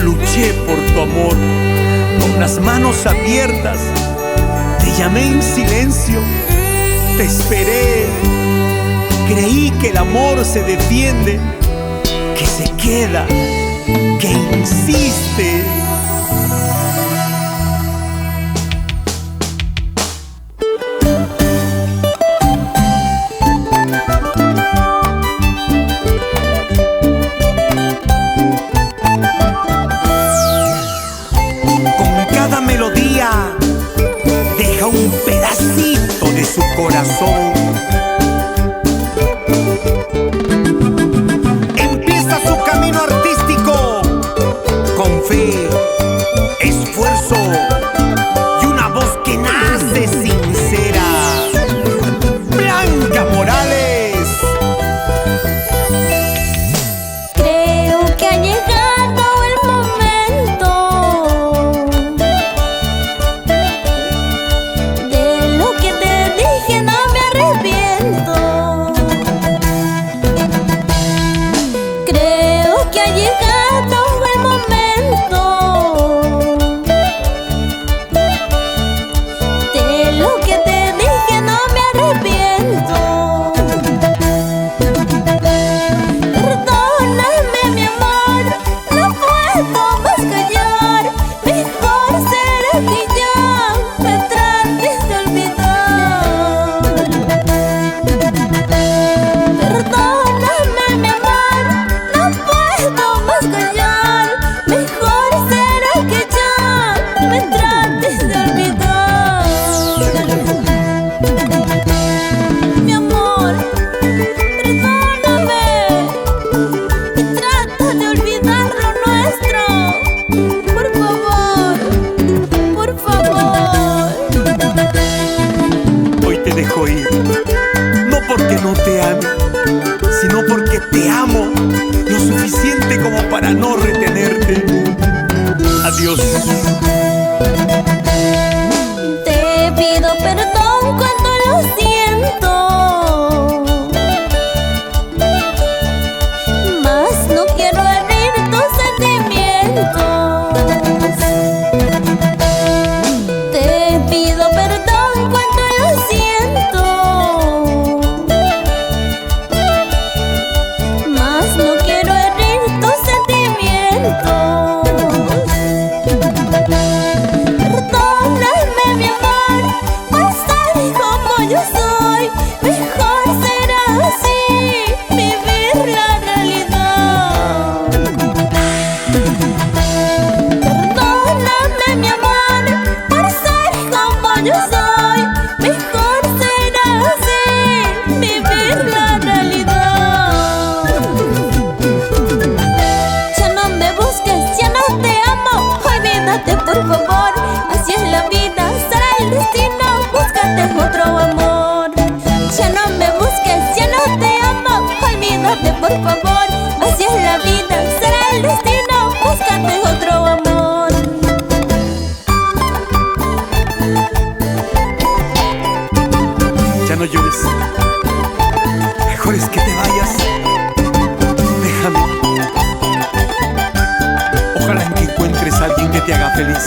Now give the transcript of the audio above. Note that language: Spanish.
Luché por tu amor, con las manos abiertas. Te llamé en silencio, te esperé. Creí que el amor se defiende, que se queda, que insiste. Deja un pedacito de su corazón. Empieza su camino artístico con fe, esfuerzo y una voz que nace sincera. Blanca Morales. Creo que ha llegado el momento de lo que te dije, no me arrepiento. Creo que ha llegado el momento de lo que te dije, no me arrepiento. Perdóname, mi amor, no puedo más callar. Mejor será que ya me trates de olvidar. Perdóname, mi amor, no puedo más callar. Mejor será que ya me trates de olvidar. Mi amor, perdóname y trata de olvidar lo nuestro. Por favor, por favor. Hoy te dejo ir, no porque no te ame, sino porque te amo lo suficiente como para no retenerte. Adiós. Te pido perdón cuando lo siento, mas no quiero herir tus sentimientos. Te pido perdón cuando lo siento, mas no quiero herir tus sentimientos. Perdóname, mi amor, por ser como yo soy. Mejor será así vivir la realidad. Perdóname, mi amor, por ser como yo soy. Mejor será así vivir la realidad. Ya no me busques, ya no te amo. Olvídate, por favor. Así es la vida, será el destino. Búscate otro amor. Ya no me busques, ya no te amo. Olvídate, por favor. Así es la vida, será el destino. Búscate otro amor. Ya no llores, mejor es que te vayas. Déjame. Ojalá que encuentres a alguien que te haga feliz.